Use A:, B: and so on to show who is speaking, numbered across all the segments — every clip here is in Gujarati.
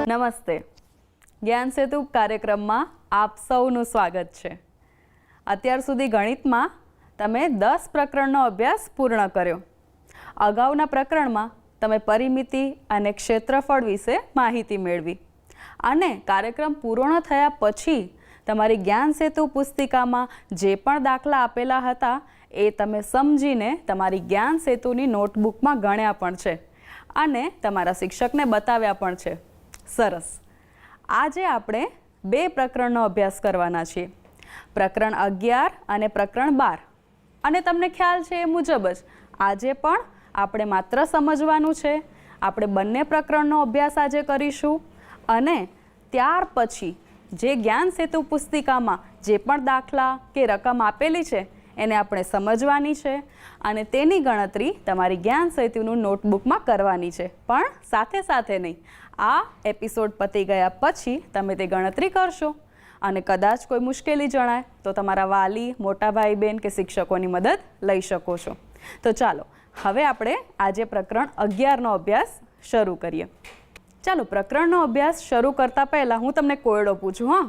A: નમસ્તે. જ્ઞાન સેતુ કાર્યક્રમમાં આપ સૌનું સ્વાગત છે. અત્યાર સુધી ગણિતમાં તમે 10 પ્રકરણનો અભ્યાસ પૂર્ણ કર્યો. અગાઉના પ્રકરણમાં તમે પરિમિતિ અને ક્ષેત્રફળ વિશે માહિતી મેળવી અને કાર્યક્રમ પૂર્ણ થયા પછી તમારી જ્ઞાન સેતુ પુસ્તિકામાં જે પણ દાખલા આપેલા હતા એ તમે સમજીને તમારી જ્ઞાન સેતુની નોટબુકમાં ગણ્યા પણ છે અને તમારા શિક્ષકને બતાવ્યા પણ છે. સરસ. આજે આપણે 2 પ્રકરણનો અભ્યાસ કરવાના છીએ, પ્રકરણ 11 અને પ્રકરણ 12. અને તમને ખ્યાલ છે એ મુજબ જ આજે પણ આપણે માત્ર સમજવાનું છે. આપણે બંને પ્રકરણનો અભ્યાસ આજે કરીશું અને ત્યાર પછી જે જ્ઞાન સેતુ પુસ્તિકામાં જે પણ દાખલા કે રકમ આપેલી છે એને આપણે સમજવાની છે અને તેની ગણતરી તમારી જ્ઞાન સેતુનું નોટબુકમાં કરવાની છે. પણ સાથે સાથે નહીં, આ એપિસોડ પતી ગયા પછી તમે તે ગણતરી કરશો અને કદાચ કોઈ મુશ્કેલી જણાય તો તમારા વાલી, મોટા ભાઈ બહેન કે શિક્ષકોની મદદ લઈ શકો છો. તો ચાલો હવે આપણે આજે પ્રકરણ 11નો અભ્યાસ શરૂ કરીએ. ચાલો, પ્રકરણનો અભ્યાસ શરૂ કરતાં પહેલાં હું તમને કોયડો પૂછું. હા,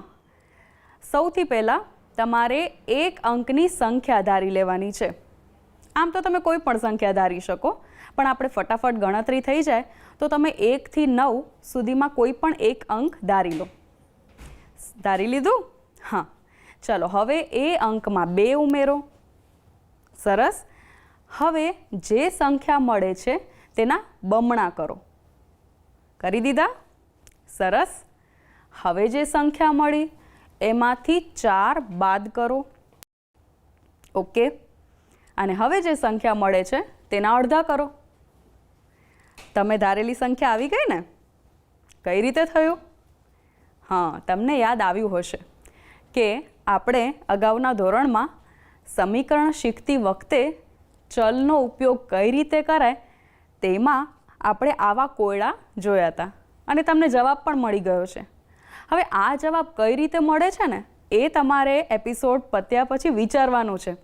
A: સૌથી પહેલાં તમારે 1 અંકની સંખ્યા ધારી લેવાની છે. આમ તો તમે કોઈ પણ સંખ્યા ધારી શકો, પણ આપણે ફટાફટ ગણતરી થઈ જાય તો તમે 1 થી 9 સુધીમાં કોઈ પણ 1 અંક ધારી લો. ધારી લીધું? હા. ચાલો, હવે એ અંકમાં 2 ઉમેરો. સરસ. હવે જે સંખ્યા મળે છે તેના બમણા કરો. કરી દીધા? સરસ. હવે જે સંખ્યા મળી એમાંથી 4 બાદ કરો. ઓકે. અને હવે જે સંખ્યા મળે છે તેના અડધા કરો. તમે ધારેલી સંખ્યા આવી ગઈ ને? કઈ રીતે થયું? હા, તમને યાદ આવ્યું હશે કે આપણે અગાઉના ધોરણમાં સમીકરણ શીખતી વખતે ચલનો ઉપયોગ કઈ રીતે કરાય તેમાં આપણે આવા કોયડા જોયા હતા અને તમને જવાબ પણ મળી ગયો છે. હવે આ જવાબ કઈ રીતે મળે છે ને એ તમારે એપિસોડ પત્યા પછી વિચારવાનું છે.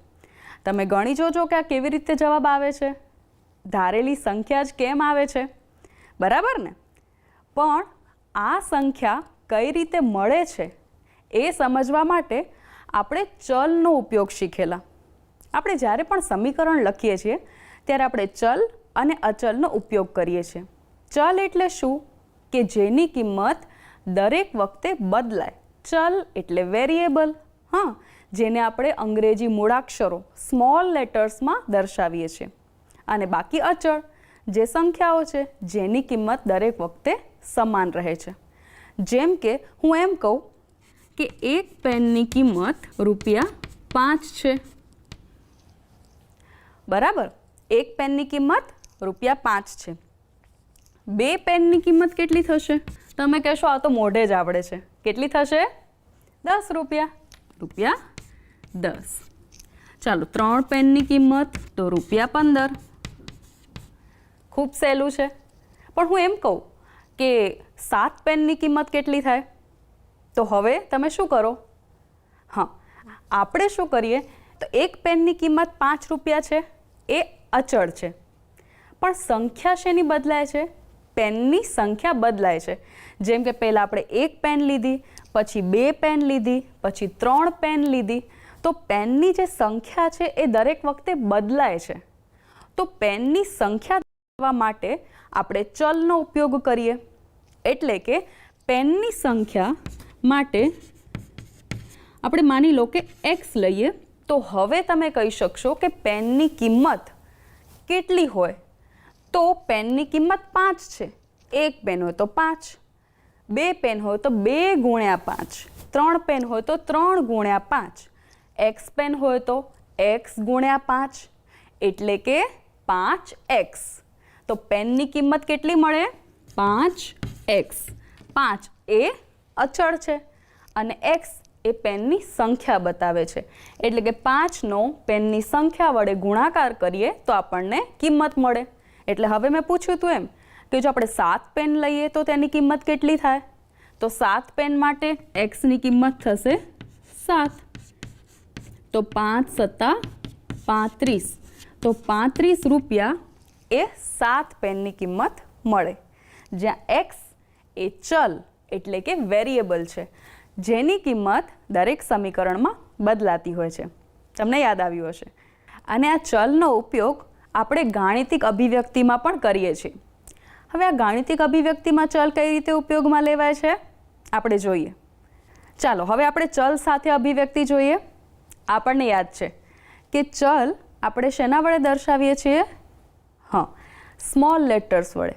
A: તમે ગણી જોજો કે આ કેવી રીતે જવાબ આવે છે, ધારેલી સંખ્યા જ કેમ આવે છે, બરાબર ને? પણ આ સંખ્યા કઈ રીતે મળે છે એ સમજવા માટે આપણે ચલનો ઉપયોગ શીખેલા. આપણે જ્યારે પણ સમીકરણ લખીએ છીએ ત્યારે આપણે ચલ અને અચલનો ઉપયોગ કરીએ છીએ. ચલ એટલે શું? કે જેની કિંમત દરેક વખતે બદલાય. ચલ એટલે વેરિયેબલ. હા, જેને આપણે અંગ્રેજી મૂળાક્ષરો સ્મોલ લેટર્સમાં દર્શાવીએ છીએ. અને બાકી અચળ, જે સંખ્યાઓ છે જેની કિંમત દરેક વખતે સમાન રહે છે. જેમ કે હું એમ કહું કે 1 પેનની કિંમત ₹5 છે. બરાબર? 1 પેનની કિંમત ₹5 છે. 2 પેનની કિંમત કેટલી થશે? તમે કહેશો આ તો મોઢે જ આવડે છે. કેટલી થશે? ₹10. ₹10. ચાલો, 3 પેનની કિંમત તો ₹15. ખૂબ સહેલું છે. પણ હું એમ કહું કે 7 પેનની કિંમત કેટલી થાય? તો હવે તમે શું કરો? હા, આપણે શું કરીએ તો 1 પેનની કિંમત ₹5 છે એ અચળ છે, પણ સંખ્યા શેની બદલાય છે? પેનની સંખ્યા બદલાય છે. જેમ કે પહેલાં આપણે 1 પેન લીધી, પછી 2 પેન લીધી, પછી 3 પેન લીધી, તો પેનની જે સંખ્યા છે એ દરેક વખતે બદલાય છે. તો પેનની સંખ્યા બદલવા માટે આપણે ચલનો ઉપયોગ કરીએ. એટલે કે પેનની સંખ્યા માટે આપણે માની લો કે x લઈએ, તો હવે તમે કહી શકશો કે પેનની કિંમત કેટલી હોય? તો પેનની કિંમત 5 છે. 1 પેન હોય તો 5, 2 પેન હોય તો 2 × 5, 3 પેન હોય તો 3 × 5, x પેન હોય તો x × 5, એટલે કે 5x. તો પેનની કિંમત કેટલી મળે? 5x. 5 એ અચળ છે અને x એ પેનની સંખ્યા બતાવે છે. એટલે કે 5નો પેનની સંખ્યા વડે ગુણાકાર કરીએ તો આપણને કિંમત મળે. એટલે હવે મેં પૂછ્યું હતું એમ કે જો આપણે 7 પેન લઈએ તો તેની કિંમત કેટલી થાય? તો 7 પેન માટે xની કિંમત થશે 7. તો 5 × 7 = 35. તો ₹35 એ 7 પેનની કિંમત મળે, જ્યાં x એ ચલ એટલે કે વેરિયેબલ છે, જેની કિંમત દરેક સમીકરણમાં બદલાતી હોય છે. તમને યાદ આવ્યું હશે. અને આ ચલનો ઉપયોગ આપણે ગાણિતિક અભિવ્યક્તિમાં પણ કરીએ છીએ. હવે આ ગાણિતિક અભિવ્યક્તિમાં ચલ કઈ રીતે ઉપયોગમાં લેવાય છે આપણે જોઈએ. ચાલો હવે આપણે ચલ સાથે અભિવ્યક્તિ જોઈએ. આપણને યાદ છે કે ચલ આપણે શેના વડે દર્શાવીએ છીએ? સ્મોલ લેટર્સ વડે.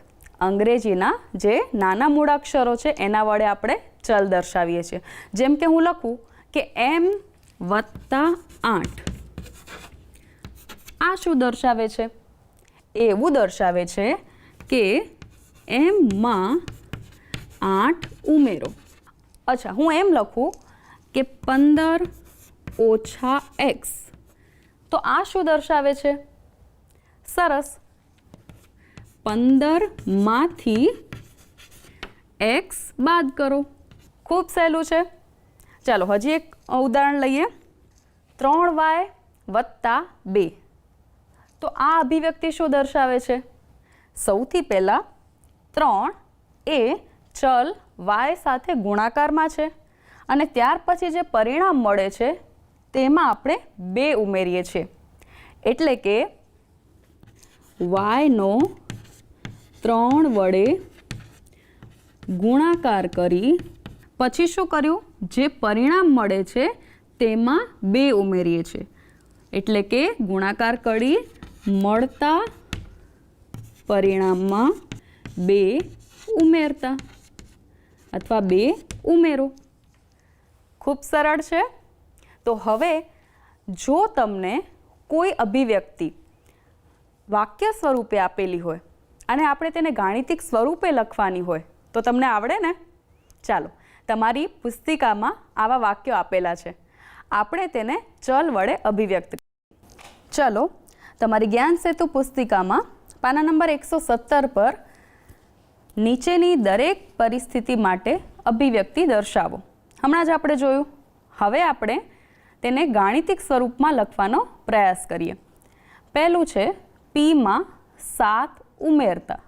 A: અંગ્રેજીના જે નાના મૂળાક્ષરો છે એના વડે આપણે ચલ દર્શાવીએ છીએ. જેમ કે હું લખું કે m+8. આ શું દર્શાવે છે? એવું દર્શાવે છે કે m માં 8 ઉમેરો. અચ્છા, હું એમ લખું કે 15 - x. તો આ શું દર્શાવે છે? સરસ, 15માંથી x બાદ કરો. ખૂબ સહેલું છે. ચાલો હજી એક ઉદાહરણ લઈએ. 3y + 2. તો આ અભિવ્યક્તિ શું દર્શાવે છે? સૌથી પહેલાં 3 એ ચલ y સાથે ગુણાકારમાં છે અને ત્યાર પછી જે પરિણામ મળે છે તેમાં આપણે 2 ઉમેરીએ છીએ. એટલે કે yનો 3 વડે ગુણાકાર કરી પછી શું કર્યું? જે પરિણામ મળે છે તેમાં 2 ઉમેરીએ છીએ. એટલે કે ગુણાકાર કરી મળતા પરિણામમાં 2 ઉમેરતા અથવા 2 ઉમેરો. ખૂબ સરળ છે. તો હવે જો તમને કોઈ અભિવ્યક્તિ વાક્ય સ્વરૂપે આપેલી હોય અને આપણે તેને ગાણિતિક સ્વરૂપે લખવાની હોય તો તમને આવડે ને? ચાલો, તમારી પુસ્તિકામાં આવા વાક્યો આપેલા છે. આપણે તેને ચલ વડે અભિવ્યક્ત કરીએ. ચલો, તમારી જ્ઞાન સેતુ પુસ્તિકામાં પાના નંબર 117 પર નીચેની દરેક પરિસ્થિતિ માટે અભિવ્યક્તિ દર્શાવો. હમણાં જ આપણે જોયું. હવે આપણે તેને ગાણિતિક સ્વરૂપમાં લખવાનો પ્રયાસ કરીએ. પહેલું છે પીમાં 7 ઉમેરતા.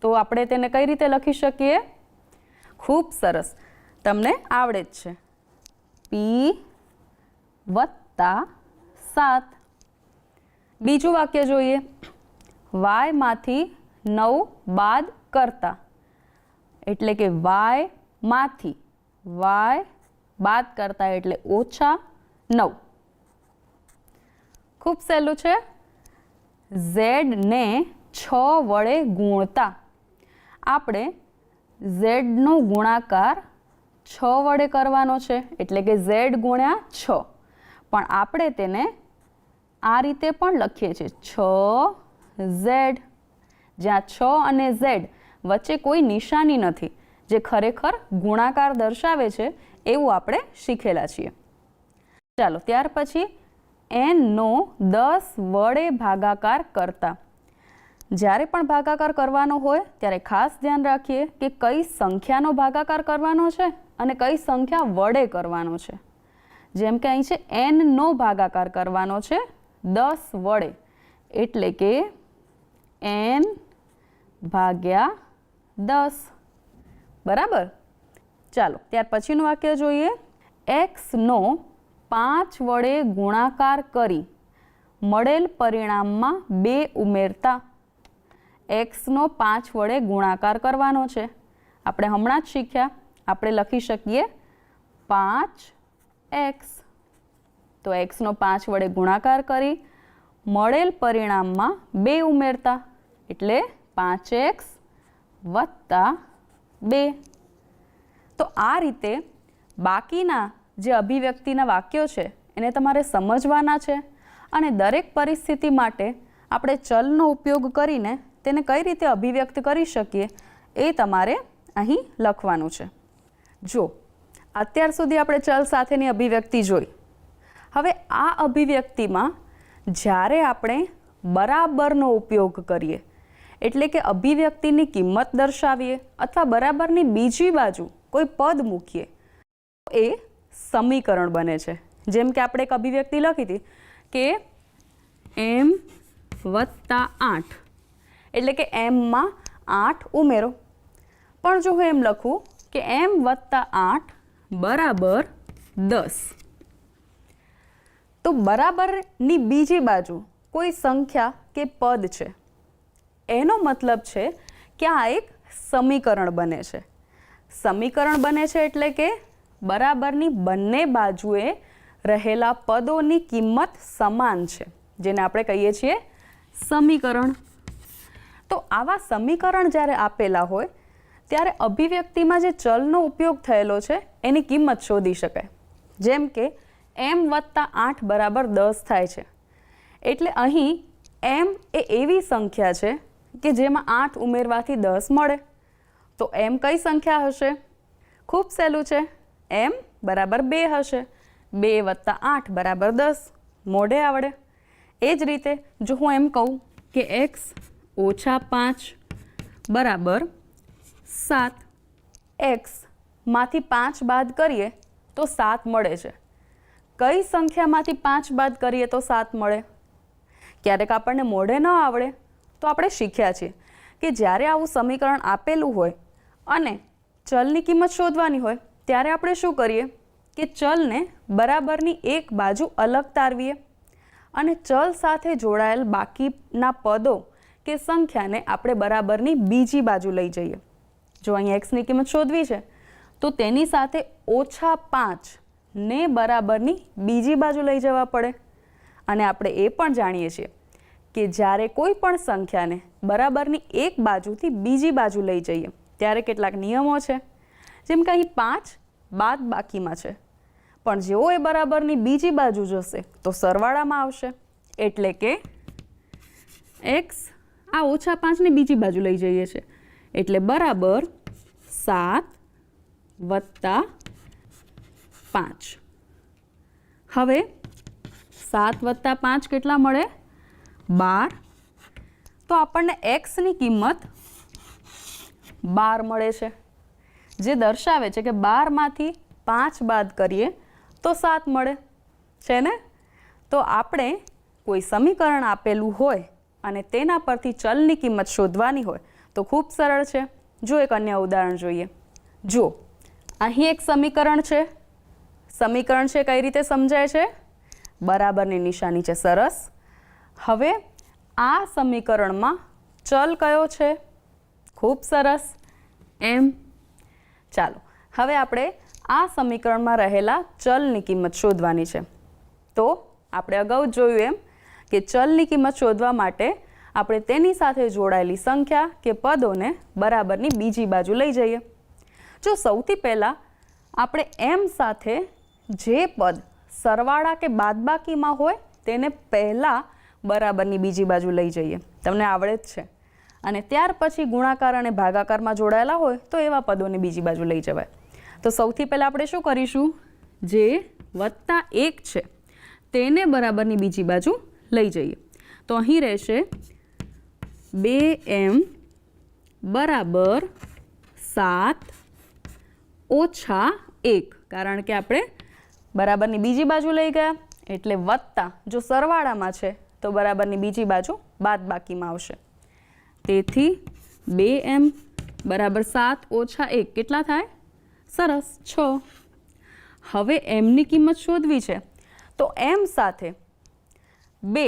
A: તો આપણે તેને કઈ રીતે લખી શકીએ? ખૂબ સરસ, તમને આવડે જ છે. p+7. બીજું વાક્ય જોઈએ. y માંથી 9 બાદ કરતા. એટલે કે y બાદ કરતા એટલે -9. ખૂબ સહેલું છે. z ને 6 વડે ગુણતા. આપણે z નો ગુણાકાર 6 વડે કરવાનો છે એટલે કે z ગુણ્યા 6. પણ આપણે તેને આ રીતે પણ લખીએ છીએ 6z. જ્યાં 6 અને z વચ્ચે કોઈ નિશાની નથી, જે ખરેખર ગુણાકાર દર્શાવે છે એવું આપણે શીખેલા છીએ. ચાલો, ત્યાર પછી n નો 10 વડે ભાગાકાર કરતા. જ્યારે પણ ભાગાકાર કરવાનો હોય ત્યારે ખાસ ધ્યાન રાખીએ કે કઈ સંખ્યાનો ભાગાકાર કરવાનો છે અને કઈ સંખ્યા વડે કરવાનો છે. જેમ કે અહીં છે n નો ભાગાકાર કરવાનો છે 10 વડે, એટલે કે n/10. બરાબર. ચાલો, ત્યાર પછીનું વાક્ય જોઈએ. x નો 5 વડે ગુણાકાર કરી મળેલ પરિણામમાં 2 ઉમેરતા. x નો 5 વડે ગુણાકાર કરવાનો છે. આપણે હમણાં જ શીખ્યા. આપણે લખી શકીએ 5x. તો x નો 5 વડે ગુણાકાર કરી મળેલ પરિણામમાં 2 ઉમેરતા એટલે 5x + 2. તો આ રીતે બાકીના જે અભિવ્યક્તિના વાક્યો છે એને તમારે સમજવાના છે અને દરેક પરિસ્થિતિ માટે આપણે ચલનો ઉપયોગ કરીને તેને કઈ રીતે અભિવ્યક્ત કરી શકીએ એ તમારે અહીં લખવાનું છે. જો અત્યાર સુધી આપણે ચલ સાથેની અભિવ્યક્તિ જોઈ. હવે આ અભિવ્યક્તિમાં જ્યારે આપણે બરાબરનો ઉપયોગ કરીએ, એટલે કે અભિવ્યક્તિની કિંમત દર્શાવીએ અથવા બરાબરની બીજી બાજુ કોઈ પદ મૂકીએ, એ સમીકરણ બને છે. જેમ કે આપણે એક અભિવ્યક્તિ લખી હતી કે m+8 એટલે કે m માં 8 ઉમેરો. પણ જો હું એમ લખું કે m વત્તા 8 બરાબર 10, તો બરાબરની બીજી બાજુ કોઈ સંખ્યા કે પદ છે, એનો મતલબ છે કે આ એક સમીકરણ બને છે. સમીકરણ બને છે એટલે કે બરાબરની બંને બાજુએ રહેલા પદોની કિંમત સમાન છે, જેને આપણે કહીએ છીએ સમીકરણ. તો આવા સમીકરણ જ્યારે આપેલા હોય ત્યારે અભિવ્યક્તિમાં જે ચલનો ઉપયોગ થયેલો છે એની કિંમત શોધી શકાય. જેમ કે m વત્તા 8 બરાબર 10 થાય છે, એટલે અહીં m એ એવી સંખ્યા છે કે જેમાં 8 ઉમેરવાથી 10 મળે. તો m કઈ સંખ્યા હશે? ખૂબ સહેલું છે, m બરાબર 2 હશે. 2 વત્તા 8 બરાબર 10, મોઢે આવડે. એ જ રીતે જો હું એમ કહું કે x ઓછા 5 બરાબર 7, x માંથી 5 બાદ કરીએ તો 7 મળે છે. કઈ સંખ્યામાંથી 5 બાદ કરીએ તો 7 મળે? ક્યારેક આપણને મોઢે ન આવડે તો આપણે શીખ્યા છીએ કે જ્યારે આવું સમીકરણ આપેલું હોય અને ચલની કિંમત શોધવાની હોય ત્યારે આપણે શું કરીએ કે ચલને બરાબરની એક બાજુ અલગ તારવીએ અને ચલ સાથે જોડાયેલ બાકીના પદો કે સંખ્યાને આપણે બરાબરની બીજી બાજુ લઈ જઈએ. જો અહીં એક્સની કિંમત શોધવી છે તો તેની સાથે ઓછા 5 ને બરાબરની બીજી બાજુ લઈ જવા પડે. અને આપણે એ પણ જાણીએ છીએ કે જ્યારે કોઈ પણ સંખ્યાને બરાબરની એક બાજુથી બીજી બાજુ લઈ જઈએ ત્યારે કેટલાક નિયમો છે. જેમ કે અહીં 5 બાદ બાકીમાં છે, પણ જેવો એ બરાબરની બીજી બાજુ જશે તો સરવાળામાં આવશે. એટલે કે x આ ઓછા 5ને બીજી બાજુ લઈ જઈએ છે એટલે બરાબર 7 વત્તા 5. હવે 7 વત્તા 5 કેટલા મળે? 12. તો આપણને એક્સની કિંમત 12 મળે છે, જે દર્શાવે છે કે 12માંથી 5 બાદ કરીએ તો 7 મળે છે ને. તો આપણે કોઈ સમીકરણ આપેલું હોય અને તેના પરથી ચલની કિંમત શોધવાની હોય તો ખૂબ સરળ છે. જો એક અન્ય ઉદાહરણ જોઈએ. જો અહીં એક સમીકરણ છે. સમીકરણ છે કઈ રીતે સમજાય છે? બરાબરની નિશાની છે. સરસ. હવે આ સમીકરણમાં ચલ કયો છે? ખૂબ સરસ, m. ચાલો હવે આપણે આ સમીકરણમાં રહેલા ચલની કિંમત શોધવાની છે. તો આપણે અગાઉ જોયું એમ કે ચલની કિંમત શોધવા માટે આપણે તેની સાથે જોડાયેલી સંખ્યા કે પદોને બરાબરની બીજી બાજુ લઈ જઈએ. જો સૌથી પહેલાં આપણે m સાથે જે પદ સરવાળા કે બાદબાકીમાં હોય તેને પહેલાં બરાબરની બીજી બાજુ લઈ જઈએ, તમને આવડે જ છે. અને ત્યાર પછી ગુણાકાર અને ભાગાકારમાં જોડાયેલા હોય તો એવા પદોને બીજી બાજુ લઈ જવાય. તો સૌથી પહેલાં આપણે શું કરીશું? જે +1 છે તેને બરાબરની બીજી બાજુ લઈ જઈએ. તો અહીં રહેશે 2m બરાબર 7 ઓછા 1, કારણ કે આપણે બરાબરની બીજી બાજુ લઈ ગયા એટલે વત્તા, જો સરવાળામાં છે તો બરાબરની બીજી બાજુ બાદબાકીમાં આવશે. તેથી 2m બરાબર 7 ઓછા 1 કેટલા થાય? સરસ, 6. હવે mની કિંમત શોધવી છે તો m સાથે 2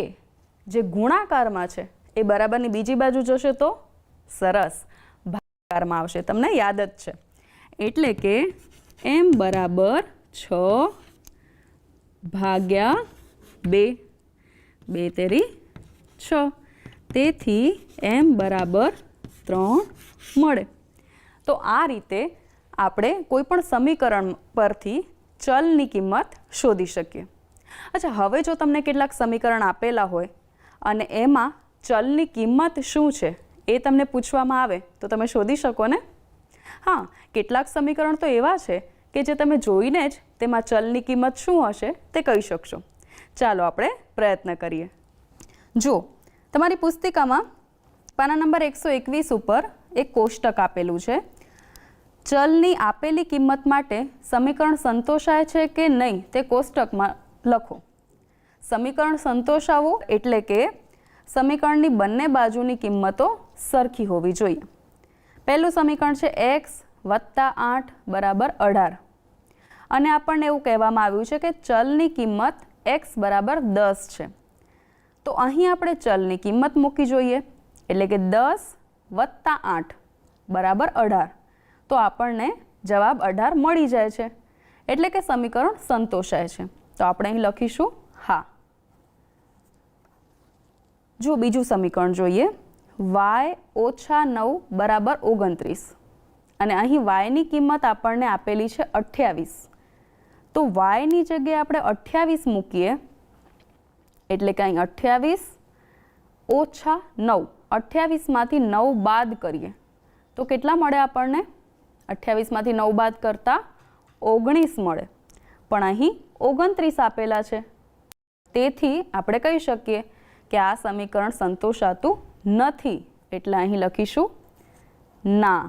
A: જે ગુણાકારમાં છે એ બરાબરની બીજી બાજુ જશે તો સરસ ભાગાકારમાં આવશે. તમને યાદ જ છે. એટલે કે m બરાબર 6 ભાગ્યા 2, 2 તેરી 6. તેથી m બરાબર 3 મળે. તો આ રીતે આપણે કોઈ પણ સમીકરણ પરથી ચલની કિંમત શોધી શકીએ. અચ્છા, હવે જો તમને કેટલાક સમીકરણ આપેલા હોય અને એમાં ચલની કિંમત શું છે એ તમને પૂછવામાં આવે તો તમે શોધી શકો ને? હા, કેટલાક સમીકરણ તો એવા છે કે જે તમે જોઈને જ તેમાં ચલની કિંમત શું હશે તે કહી શકશો. ચાલો આપણે પ્રયત્ન કરીએ. જો તમારી પુસ્તિકામાં પાના નંબર 121 ઉપર એક કોષ્ટક આપેલું છે. ચલની આપેલી કિંમત માટે સમીકરણ સંતોષાય છે કે નહીં તે કોષ્ટકમાં લખો. સમીકરણ સંતોષાવું એટલે કે સમીકરણની બંને બાજુની કિંમતો સરખી હોવી જોઈએ. પહેલું સમીકરણ છે x + 8 = 18 અને આપણને એવું કહેવામાં આવ્યું છે કે ચલની કિંમત x = 10 છે. તો અહીં આપણે ચલની કિંમત મૂકી જોઈએ, એટલે કે 10 + 8 = 18. તો આપણને જવાબ 18 મળી જાય છે, એટલે કે સમીકરણ સંતોષાય છે. તો આપણે અહીં લખીશું હા. જો બીજું સમીકરણ જોઈએ, y - 9 = 29 અને અહીં yની કિંમત આપણને આપેલી છે 28. તો yની જગ્યાએ આપણે 28 મૂકીએ, એટલે કે અહીં 28 - 9, 28માંથી 9 બાદ કરીએ તો કેટલા મળે આપણને? 28માંથી 9 બાદ કરતા 19 મળે, પણ અહીં 29 આપેલા છે. તેથી આપણે કહી શકીએ કે આ સમીકરણ સંતોષાતું નથી, એટલે અહીં લખીશું ના.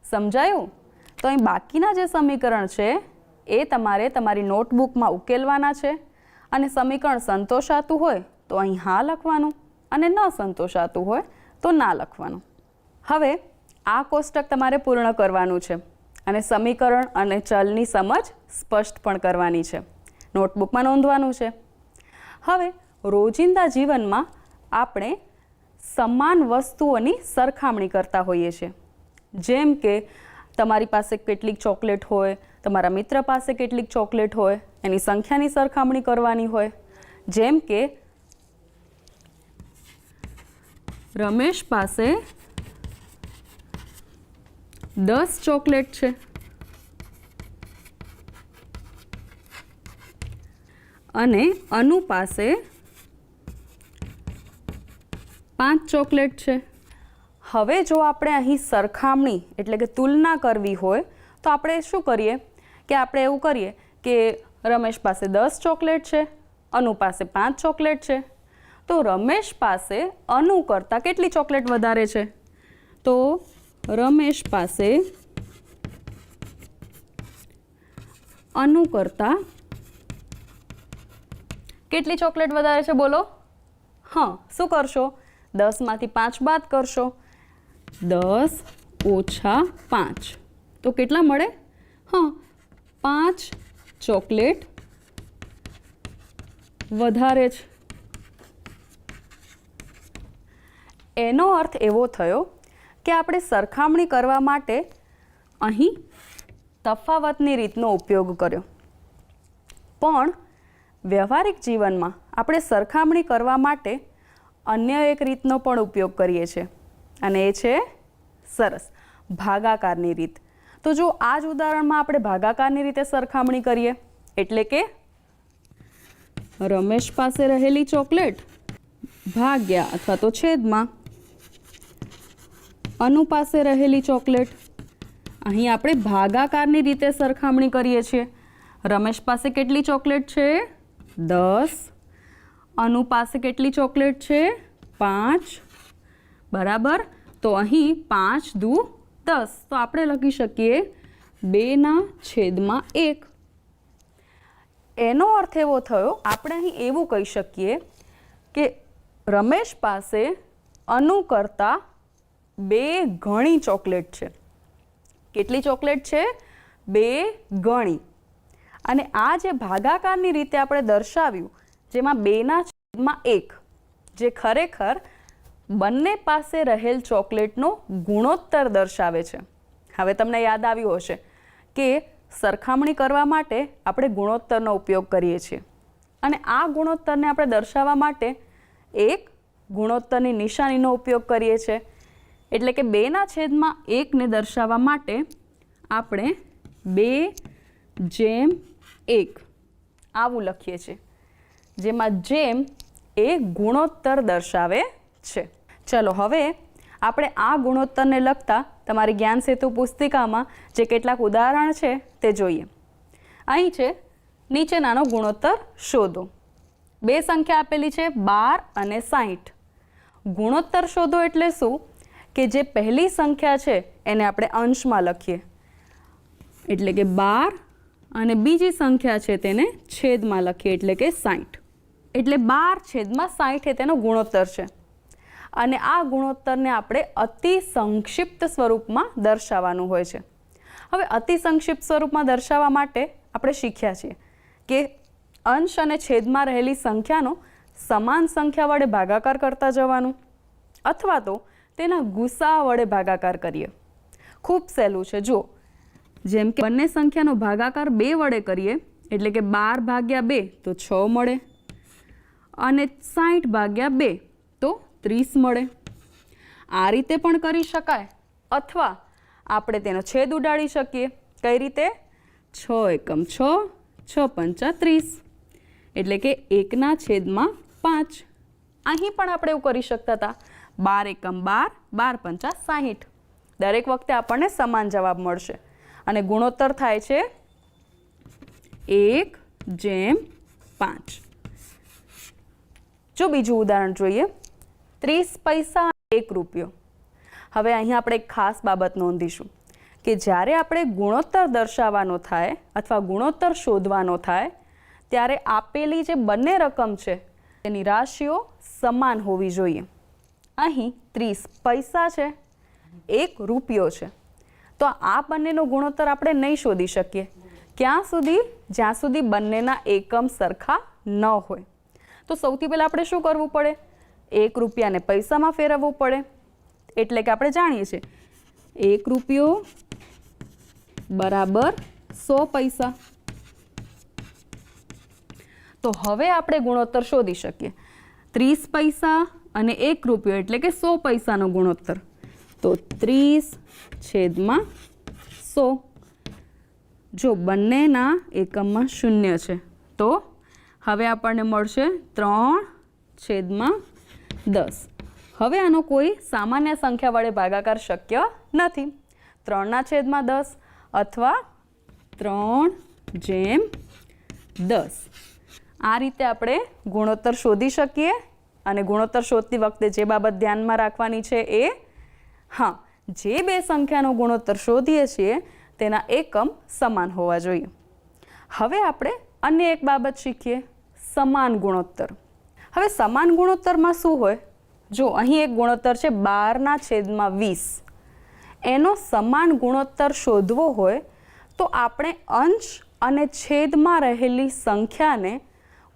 A: સમજાયું? તો અહીં બાકીના જે સમીકરણ છે એ તમારે તમારી નોટબુકમાં ઉકેલવાના છે અને સમીકરણ સંતોષાતું હોય તો અહીં હા લખવાનું અને ન સંતોષાતું હોય તો ના લખવાનું. હવે આ કોષ્ટક તમારે પૂર્ણ કરવાનું છે અને સમીકરણ અને ચલની સમજ સ્પષ્ટ પણ કરવાની છે. નોટબુકમાં નોંધવાનું છે. હવે રોજિંદા જીવનમાં આપણે સમાન વસ્તુઓની સરખામણી કરતા હોઈએ છીએ. જેમ કે તમારી પાસે કેટલીક ચોકલેટ હોય, તમારા મિત્ર પાસે કેટલીક ચોકલેટ હોય, એની સંખ્યાની સરખામણી કરવાની હોય. જેમ કે રમેશ પાસે 10 ચોકલેટ છે અને અનુ પાસે 5 ચોકલેટ છે. હવે જો આપણે અહીં સરખામણી એટલે કે તુલના કરવી હોય તો આપણે શું કરીએ કે આપણે એવું કરીએ કે રમેશ પાસે 10 ચોકલેટ છે, અનુ પાસે 5 ચોકલેટ છે. તો રમેશ પાસે અનુ કરતાં કેટલી ચોકલેટ વધારે છે? તો રમેશ પાસે અનુ કરતાં કેટલી ચોકલેટ વધારે છે બોલો? હા, શું કરશો? 10માંથી 5 બાદ કરશો. 10 - 5 તો કેટલા મળે? હા, 5 ચોકલેટ વધારે છે. એનો અર્થ એવો થયો કે આપણે સરખામણી કરવા માટે અહીં તફાવતની રીતનો ઉપયોગ કર્યો, પણ વ્યવહારિક જીવનમાં આપણે સરખામણી કરવા માટે અન્ય એક રીતનો પણ ઉપયોગ કરીએ છીએ અને એ છે સરસ ભાગાકારની રીત. તો જો આ જ ઉદાહરણમાં આપણે ભાગાકારની રીતે સરખામણી કરીએ, એટલે કે રમેશ પાસે રહેલી ચોકલેટ ભાગ્યા અથવા તો છેદમાં અનુ પાસે રહેલી ચોકલેટ. અહીં આપણે ભાગાકારની રીતે સરખામણી કરીએ છીએ. રમેશ પાસે કેટલી ચોકલેટ છે? 10. અનુ પાસે કેટલી ચોકલેટ છે? 5. બરાબર. તો અહીં 5 દુ 10. તો આપણે લખી શકીએ 2/1. એનો અર્થ એવો થયો, આપણે અહીં એવું કહી શકીએ કે રમેશ પાસે અનુ કરતાં 2 ગણી ચોકલેટ છે. કેટલી ચોકલેટ છે? 2 ગણી. અને આ જે ભાગાકારની રીતે આપણે દર્શાવ્યું, જેમાં 2/1, જે ખરેખર બંને પાસે રહેલ ચોકલેટનો ગુણોત્તર દર્શાવે છે. હવે તમને યાદ આવ્યું હશે કે સરખામણી કરવા માટે આપણે ગુણોત્તરનો ઉપયોગ કરીએ છીએ અને આ ગુણોત્તરને આપણે દર્શાવવા માટે એક ગુણોત્તરની નિશાનીનો ઉપયોગ કરીએ છીએ. એટલે કે 2/1ને દર્શાવવા માટે આપણે 2/1 આવું લખીએ છીએ, જેમાં જેમ એ ગુણોત્તર દર્શાવે છે. ચલો હવે આપણે આ ગુણોત્તરને લગતા તમારી જ્ઞાન સેતુ પુસ્તિકામાં જે કેટલાક ઉદાહરણ છે તે જોઈએ. અહીં છે નીચેનાનો ગુણોત્તર શોધો. બે સંખ્યા આપેલી છે 12 અને 60. ગુણોત્તર શોધો એટલે શું કે જે પહેલી સંખ્યા છે એને આપણે અંશમાં લખીએ, એટલે કે 12, અને બીજી સંખ્યા છે તેને છેદમાં લખીએ, એટલે કે 60. એટલે 12/60 એ તેનો ગુણોત્તર છે. અને આ ગુણોત્તરને આપણે અતિ સંક્ષિપ્ત સ્વરૂપમાં દર્શાવવાનું હોય છે. હવે અતિ સંક્ષિપ્ત સ્વરૂપમાં દર્શાવવા માટે આપણે શીખ્યા છીએ કે અંશ અને છેદમાં રહેલી સંખ્યાનો સમાન સંખ્યા વડે ભાગાકાર કરતા જવાનું અથવા તો તેના ગુસા વડે ભાગાકાર કરીએ. ખૂબ સહેલું છે. જુઓ, જેમ કે બંને સંખ્યાનો ભાગાકાર 2 વડે કરીએ એટલે કે 12 ભાગ્યા 2 તો 6 મળે અને 60 ભાગ્યા 2 તો 30 મળે. આ રીતે પણ કરી શકાય અથવા આપણે તેનો છેદ ઉડાડી શકીએ. કઈ રીતે? 6 એકમ 6, 6 પંચા 30 એટલે કે 1/5. અહીં પણ આપણે એવું કરી શકતા હતા. 12 એકમ 12, 12 પંચા 60. દરેક વખતે આપણને સમાન જવાબ મળશે અને ગુણોત્તર થાય છે 1/5. જો બીજું ઉદાહરણ જોઈએ, 30 પૈસા 1 રૂપિયો. હવે અહીં આપણે એક ખાસ બાબત નોંધીશું કે જ્યારે આપણે ગુણોત્તર દર્શાવવાનો થાય અથવા ગુણોત્તર શોધવાનો થાય ત્યારે આપેલી જે બંને રકમ છે તેની રાશિઓ સમાન હોવી જોઈએ. અહીં 30 પૈસા છે, 1 રૂપિયો છે, તો આ બંનેનો ગુણોત્તર આપણે નહીં શોધી શકીએ ક્યાં સુધી? જ્યાં સુધી બંનેના એકમ સરખા ન હોય. તો સૌથી પહેલાં આપણે શું કરવું પડે? 1 રૂપિયાને પૈસામાં ફેરવવું પડે. એટલે કે આપણે જાણીએ છીએ 1 રૂપિયો બરાબર 100 પૈસા. તો હવે આપણે ગુણોત્તર શોધી શકીએ. 30 પૈસા અને 1 રૂપિયો એટલે કે 100 પૈસાનો ગુણોત્તર તો 30/100. જો બંનેના એકમમાં 0 છે તો હવે આપણને મળશે 3/10. હવે આનો કોઈ સામાન્ય સંખ્યા વડે ભાગાકાર શક્ય નથી. 3/10 અથવા 3/10. આ રીતે આપણે ગુણોત્તર શોધી શકીએ. અને ગુણોત્તર શોધતી વખતે જે બાબત ધ્યાનમાં રાખવાની છે એ જે બે સંખ્યાનો ગુણોત્તર શોધીએ છીએ તેના એકમ સમાન હોવા જોઈએ. હવે આપણે અન્ય એક બાબત શીખીએ, સમાન ગુણોત્તર. હવે સમાન ગુણોત્તરમાં શું હોય? જો અહીં એક ગુણોત્તર છે 12/20. એનો સમાન ગુણોત્તર શોધવો હોય તો આપણે અંશ અને છેદમાં રહેલી સંખ્યાને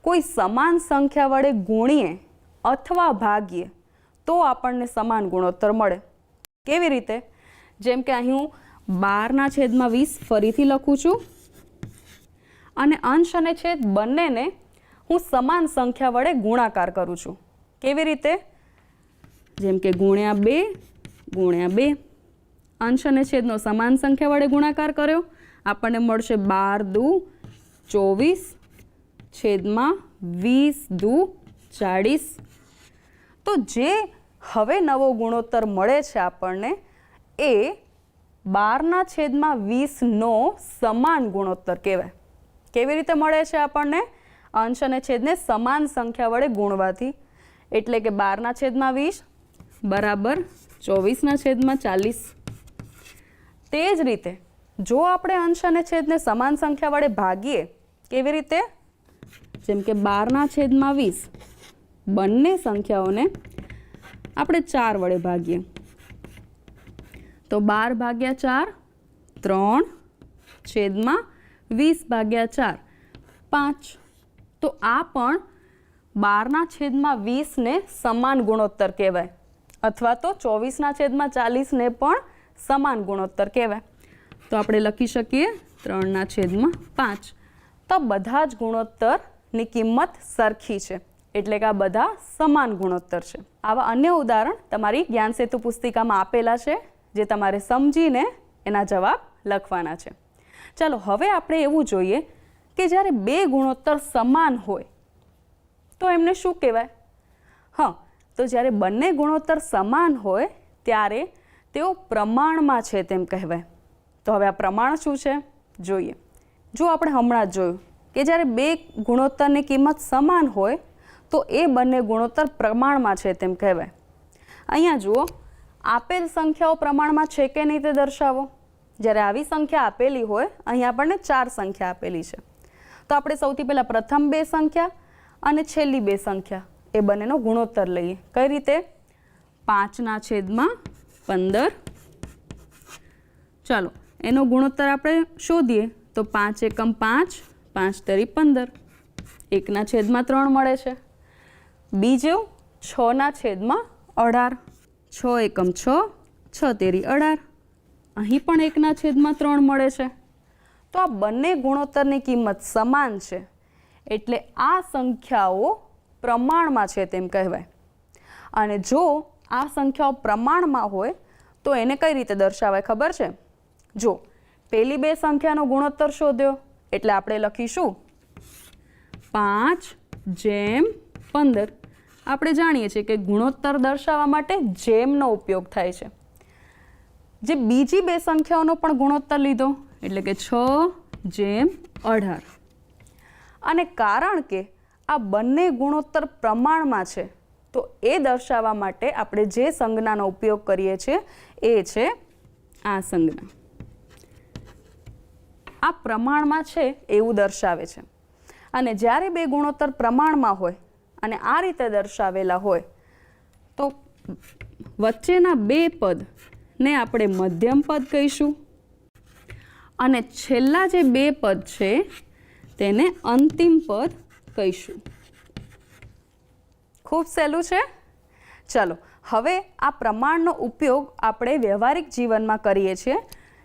A: કોઈ સમાન સંખ્યા વડે ગુણીએ અથવા ભાગીએ તો આપણને સમાન ગુણોત્તર મળે. કેવી રીતે? જેમ કે અહીં હું 12/20 ફરીથી લખું છું અને અંશ અને છેદ બંનેને હું સમાન સંખ્યા વડે ગુણાકાર કરું છું. કેવી રીતે? જેમ કે ગુણ્યા 2 અંશ અને છેદનો સમાન સંખ્યા વડે ગુણાકાર કર્યો આપણને મળશે 12×2 = 24 20×2 = 40. તો જે હવે નવો ગુણોત્તર મળે છે આપણને એ 12/20નો સમાન ગુણોત્તર કહેવાય. કેવી રીતે મળે છે આપણને? અંશ અને છેદને સમાન સંખ્યા વડે ગુણવાથી. એટલે કે 12/20 બરાબર 24/40. તે જ રીતે જો આપણે અંશ અને છેદને સમાન સંખ્યા વડે ભાગીએ, કેવી રીતે? જેમ કે 12/20 બંને સંખ્યાઓને આપણે 4 વડે ભાગીએ તો 12/4 3/20/4 5. તો આ પણ 12/20ને સમાન ગુણોત્તર કહેવાય અથવા તો 24/40ને પણ સમાન ગુણોત્તર કહેવાય. તો આપણે લખી શકીએ 3/5. તો બધા જ ગુણોત્તરની કિંમત સરખી છે એટલે કે આ બધા સમાન ગુણોત્તર છે. આવા અન્ય ઉદાહરણ તમારી જ્ઞાન સેતુ પુસ્તિકામાં આપેલા છે જે તમારે સમજીને એના જવાબ લખવાના છે. ચાલો હવે આપણે એવું જોઈએ કે જ્યારે બે ગુણોત્તર સમાન હોય તો એમને શું કહેવાય? તો જ્યારે બંને ગુણોત્તર સમાન હોય ત્યારે તેઓ પ્રમાણમાં છે તેમ કહેવાય. તો હવે આ પ્રમાણ શું છે જોઈએ. જો આપણે હમણાં જ જોયું કે જ્યારે બે ગુણોત્તરની કિંમત સમાન હોય તો એ બંને ગુણોત્તર પ્રમાણમાં છે તેમ કહેવાય. અહીંયા જુઓ, આપેલ સંખ્યાઓ પ્રમાણમાં છે કે નહીં તે દર્શાવો. જ્યારે આવી સંખ્યા આપેલી હોય, અહીં આપણને 4 સંખ્યા આપેલી છે તો આપણે સૌથી પહેલાં પ્રથમ 2 સંખ્યા અને છેલ્લી 2 સંખ્યા એ બંનેનો ગુણોત્તર લઈએ. કઈ રીતે? 5/15. ચાલો એનો ગુણોત્તર આપણે શોધીએ તો 5 એકમ 5, 5 તરી 15, 1/3 મળે છે. બીજું 6/18, 6 એકમ 6, 6 તેરી 18, અહીં પણ 1/3 મળે છે. તો આ બંને ગુણોત્તરની કિંમત સમાન છે એટલે આ સંખ્યાઓ પ્રમાણમાં છે તેમ કહેવાય. અને જો આ સંખ્યાઓ પ્રમાણમાં હોય તો એને કઈ રીતે દર્શાવાય ખબર છે? જો પેલી બે સંખ્યાનો ગુણોત્તર શોધ્યો એટલે આપણે લખીશું 5/15. આપણે જાણીએ છીએ કે ગુણોત્તર દર્શાવવા માટે જેમનો ઉપયોગ થાય છે. જે બીજી બે સંખ્યાઓનો પણ ગુણોત્તર લીધો એટલે કે 6/18. અને કારણ કે આ બંને ગુણોત્તર પ્રમાણમાં છે તો એ દર્શાવવા માટે આપણે જે સંજ્ઞાનો ઉપયોગ કરીએ છીએ એ છે આ સંજ્ઞા. આ પ્રમાણમાં છે એવું દર્શાવે છે. અને જ્યારે બે ગુણોત્તર પ્રમાણમાં હોય અને આ રીતે દર્શાવેલા હોય તો વચ્ચેના બે પદને આપણે મધ્યમ પદ કહીશું અને છેલ્લા જે બે પદ છે તેને અંતિમ પદ કહીશું. ખૂબ સહેલું છે. ચલો હવે આ પ્રમાણનો ઉપયોગ આપણે વ્યવહારિક જીવનમાં કરીએ છીએ,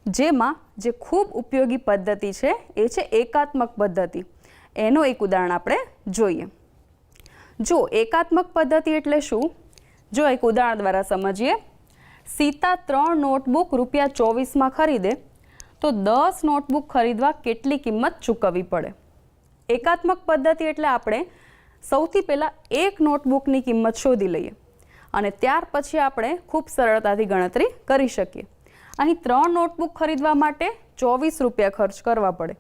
A: જેમાં જે ખૂબ ઉપયોગી પદ્ધતિ છે એ છે એકાત્મક પદ્ધતિ. એનું એક ઉદાહરણ આપણે જોઈએ. જો એકાત્મક પદ્ધતિ એટલે શું, જો એક ઉદાહરણ દ્વારા સમજીએ. સીતા 3 નોટબુક ₹24 ખરીદે તો 10 નોટબુક ખરીદવા કેટલી કિંમત ચૂકવવી પડે? એકાત્મક પદ્ધતિ એટલે આપણે સૌથી પહેલાં એક નોટબુકની કિંમત શોધી લઈએ અને ત્યાર પછી આપણે ખૂબ સરળતાથી ગણતરી કરી શકીએ. અહીં 3 નોટબુક ખરીદવા માટે ₹24 ખર્ચ કરવા પડે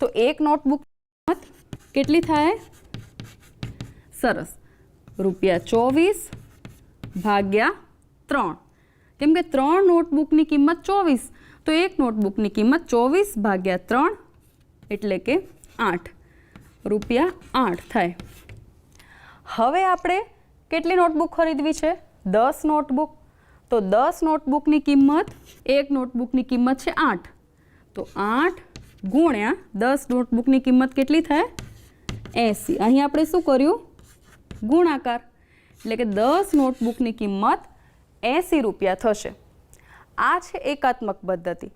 A: તો એક નોટબુક કિંમત કેટલી થાય? સરસ, ₹24/3. કેમ કે 3 નોટબુકની કિંમત 24 તો એક નોટબુકની કિંમત 24/3 એટલે કે 8 ₹8 થાય. હવે આપણે કેટલી નોટબુક ખરીદવી છે? 10 નોટબુક. તો 10 નોટબુકની કિંમત, એક નોટબુકની કિંમત છે 8 તો 8 ગુણ્યા 10 નોટબુકની કિંમત કેટલી થાય? 80. અહીં આપણે શું કર્યું? ગુણાકાર. એટલે કે 10 નોટબુકની કિંમત ₹80 થશે. આ છે એકાત્મક પદ્ધતિ.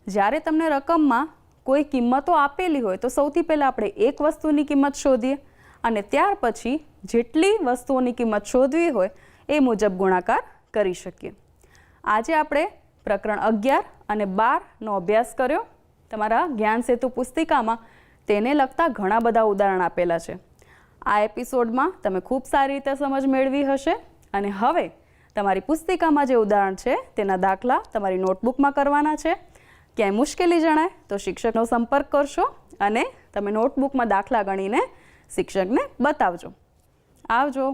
A: જ્યારે તમને રકમમાં કોઈ કિંમતો આપેલી હોય તો સૌથી પહેલાં આપણે એક વસ્તુની કિંમત શોધીએ અને ત્યાર પછી જેટલી વસ્તુઓની કિંમત શોધવી હોય એ મુજબ ગુણાકાર કરી શકીએ. આજે આપણે પ્રકરણ 11 અને 12નો અભ્યાસ કર્યો. તમારા જ્ઞાન સેતુ પુસ્તિકામાં તેને લગતા ઘણા બધા ઉદાહરણ આપેલા છે. આ એપિસોડમાં તમે ખૂબ સારી રીતે સમજ મેળવી હશે અને હવે તમારી પુસ્તિકામાં જે ઉદાહરણ છે તેના દાખલા તમારી નોટબુકમાં કરવાના છે. ક્યાંય મુશ્કેલી જણાય તો શિક્ષકનો સંપર્ક કરશો અને તમે નોટબુકમાં દાખલા ગણીને શિક્ષકને બતાવજો. આવજો.